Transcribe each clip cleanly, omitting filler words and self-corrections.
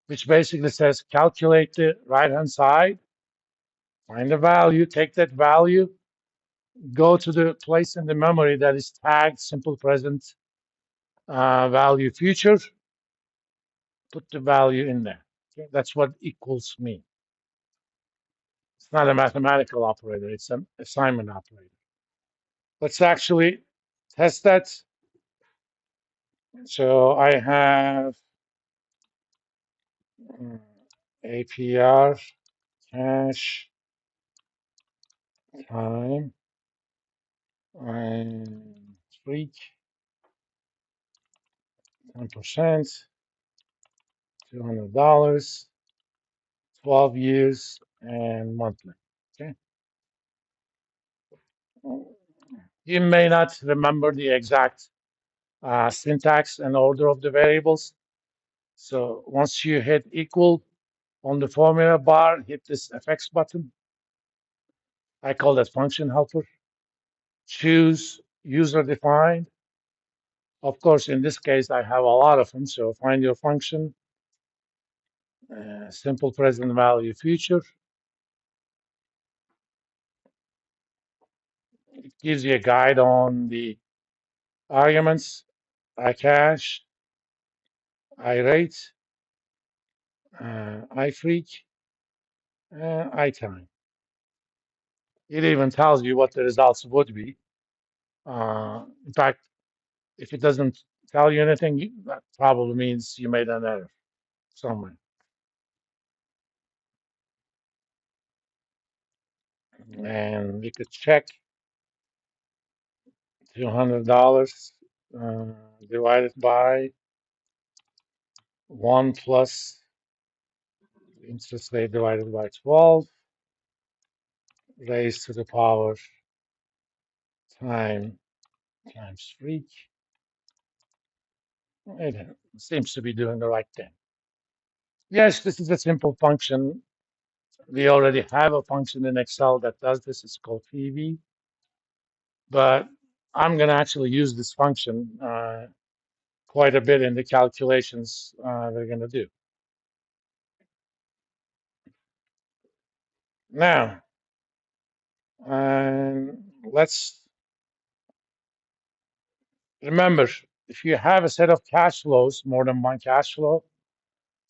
which basically says calculate the right-hand side, find the value, take that value, go to the place in the memory that is tagged simple present value future, put the value in there. Okay? That's what equals mean. It's not a mathematical operator, it's an assignment operator. Let's actually test that. So I have APR cache time and freak 10%, $200, 12 years and monthly. Okay. You may not remember the exact syntax and order of the variables. So once you hit equal on the formula bar, hit this FX button. I call that function helper. Choose user defined. Of course, in this case, I have a lot of them. So find your function, simple present value future. It gives you a guide on the arguments, iCache, iRate, iFreak, and iTime. It even tells you what the results would be. In fact, if it doesn't tell you anything, that probably means you made an error somewhere. And we could check $200 divided by 1 plus interest rate divided by 12 raised to the power time times freak. It seems to be doing the right thing. Yes, this is a simple function. We already have a function in Excel that does this. It's called PV. But I'm going to actually use this function quite a bit in the calculations we're going to do. Now, let's remember, if you have a set of cash flows, more than one cash flow,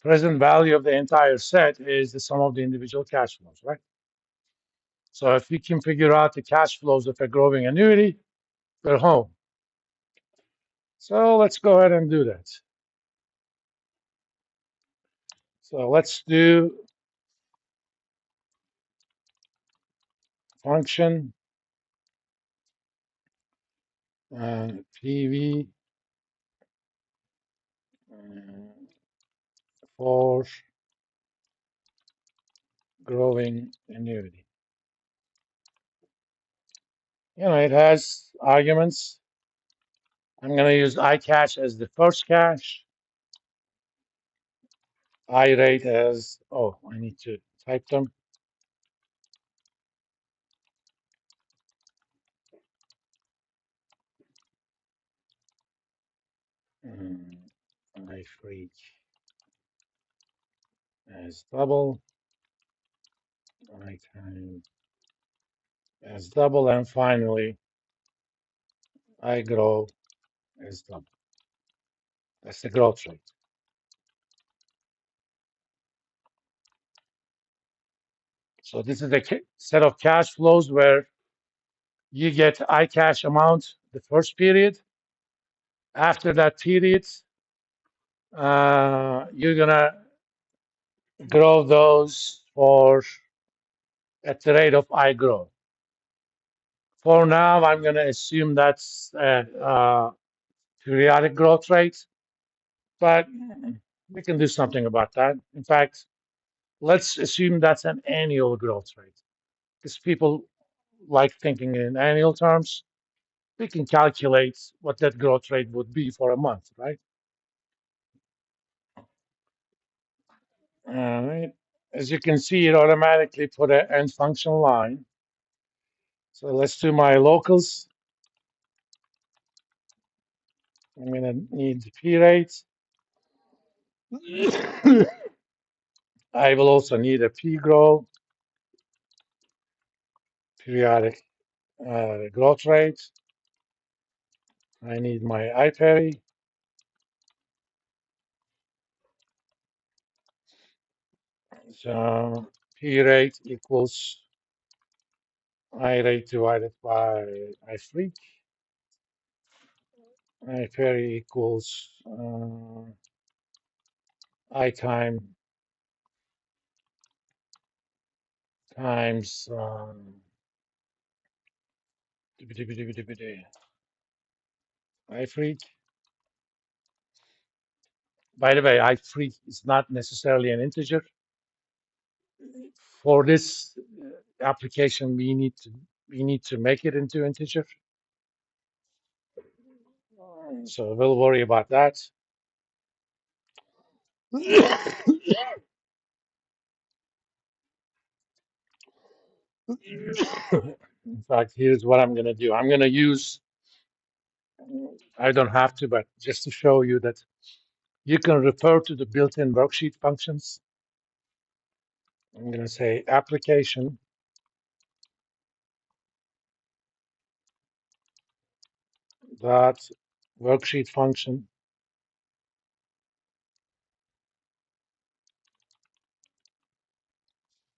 present value of the entire set is the sum of the individual cash flows, right? So if we can figure out the cash flows of a growing annuity, we're home. So let's go ahead and do that. So let's do function PV for growing annuity. It has arguments. I'm going to use iCache as the first cache, iRate as, I need to type them. iFreak as double, iTime as double, and finally, iGrow as double. That's the growth rate. So this is the set of cash flows where you get iCache amount the first period. After that period, you're gonna grow those at the rate of iGrow. For now, I'm gonna assume that's a periodic growth rate, but we can do something about that. In fact, let's assume that's an annual growth rate, because people like thinking in annual terms. We can calculate what that growth rate would be for a month, right? All right. As you can see, it automatically put an end function line. So let's do my locals. I'm going to need the P rate. I will also need a pgrow, periodic growth rate. I need my IPERI. So P rate equals I rate divided by I freak. IPERI equals I time times I freak. By the way, I freak is not necessarily an integer. For this application, we need to make it into integer. So we'll worry about that. In fact, here's what I'm going to do. I'm going to use, I don't have to, but just to show you that you can refer to the built-in worksheet functions. I'm going to say application dot worksheet function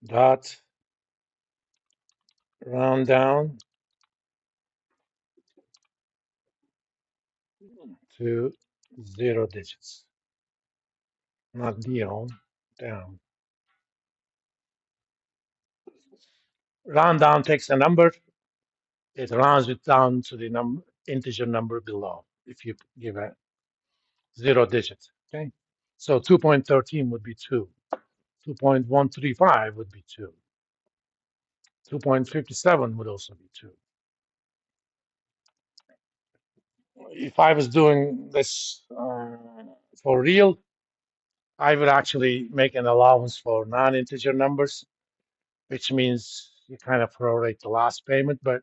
dot round down to 0 digits, not down, down. Round down takes a number, it rounds it down to the integer number below if you give a 0 digit. Okay, so 2.13 would be 2, 2.135 would be 2, 2.57 would also be 2. If I was doing this for real, I would actually make an allowance for non-integer numbers, which means you kind of prorate the last payment, but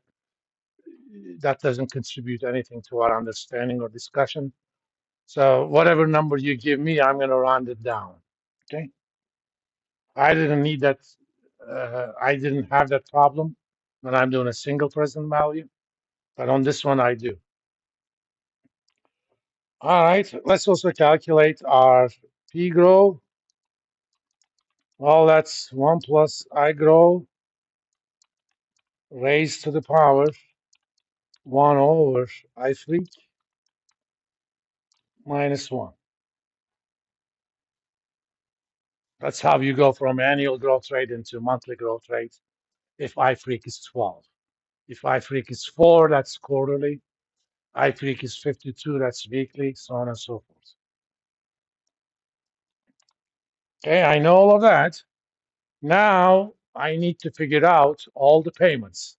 that doesn't contribute anything to our understanding or discussion. So whatever number you give me, I'm going to round it down. Okay. I didn't need that. I didn't have that problem when I'm doing a single present value, but on this one I do. All right. Let's also calculate our P grow. Well, that's 1 plus I grow raised to the power 1 over I freak minus 1. That's how you go from annual growth rate into monthly growth rate if I freak is 12. If I freak is 4, that's quarterly. I freak is 52, that's weekly, so on and so forth. Okay, I know all of that. Now I need to figure out all the payments.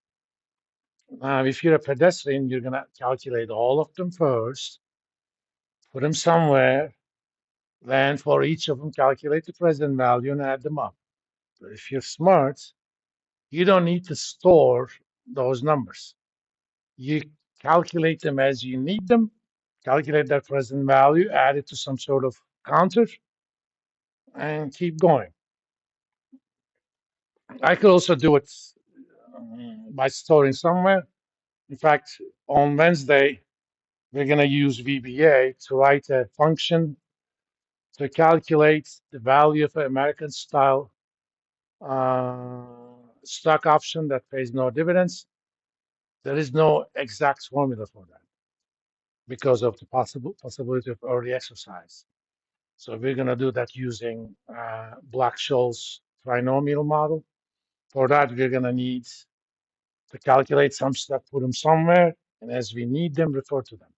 If you're a pedestrian, you're going to calculate all of them first, put them somewhere, then for each of them, calculate the present value and add them up. But if you're smart, you don't need to store those numbers. You calculate them as you need them, calculate that present value, add it to some sort of counter, and keep going. I could also do it by storing somewhere. In fact, on Wednesday, we're going to use VBA to write a function to calculate the value of an American style stock option that pays no dividends. There is no exact formula for that because of the possibility of early exercise. So we're going to do that using Black-Scholes trinomial model. For that, we're going to need to calculate some stuff, put them somewhere, and as we need them, refer to them.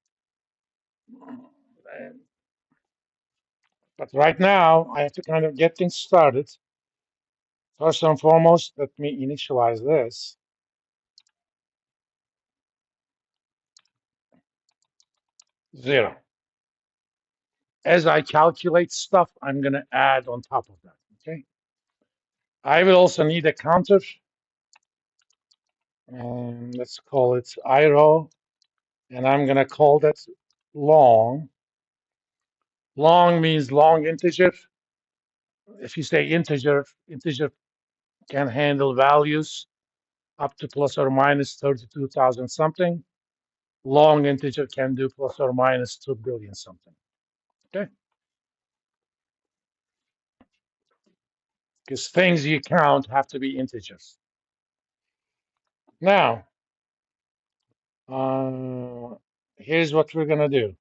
But right now, I have to kind of get things started. First and foremost, let me initialize this. 0. As I calculate stuff, I'm going to add on top of that. Okay. I will also need a counter. And let's call it IRO. And I'm going to call that long. Long means long integer. If you say integer, integer can handle values up to plus or minus 32,000 something. Long integer can do plus or minus 2 billion something. Okay? Because things you count have to be integers. Now, here's what we're going to do.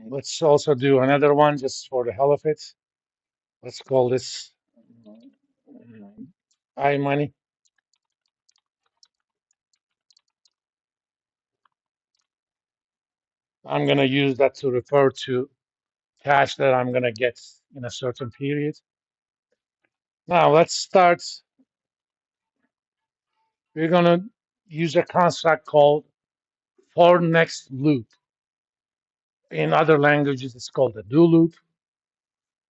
Let's also do another one just for the hell of it. Let's call this iMoney. I'm going to use that to refer to cash that I'm going to get in a certain period. Now, let's start. We're going to use a construct called for next loop. In other languages, it's called a do loop,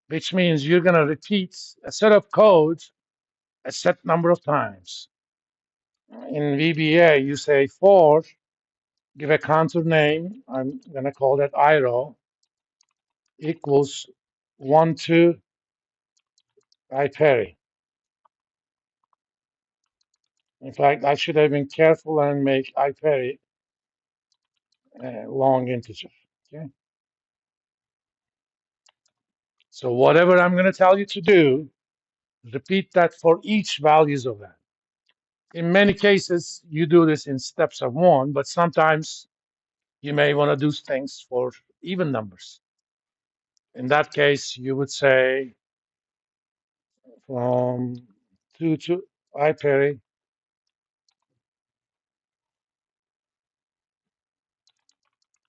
which means you're going to repeat a set of code a set number of times. In VBA, you say for, give a contour name. I'm going to call that IRO equals 1 to IPERI. In fact, I should have been careful and make IPERI a long integer. Okay. So whatever I'm going to tell you to do, repeat that for each values of that. In many cases, you do this in steps of one, but sometimes you may want to do things for even numbers. In that case, you would say from 2 to IPERI,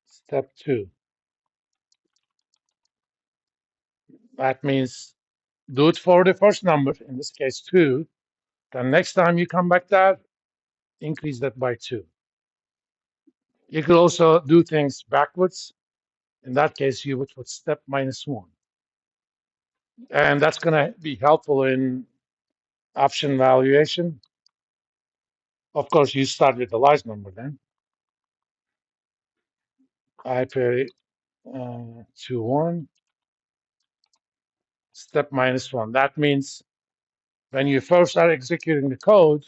step 2. That means do it for the first number, in this case 2. Then next time you come back there, increase that by 2. You could also do things backwards. In that case, you would put step -1. And that's going to be helpful in option valuation. Of course, you start with the large number then. IPERI 2, 1, step -1. That means when you first start executing the code,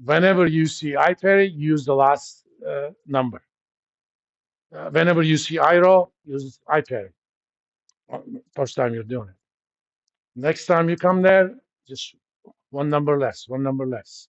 whenever you see IPERI, use the last number. Whenever you see IRO, use IPERI. First time you're doing it. Next time you come there, just one number less, one number less.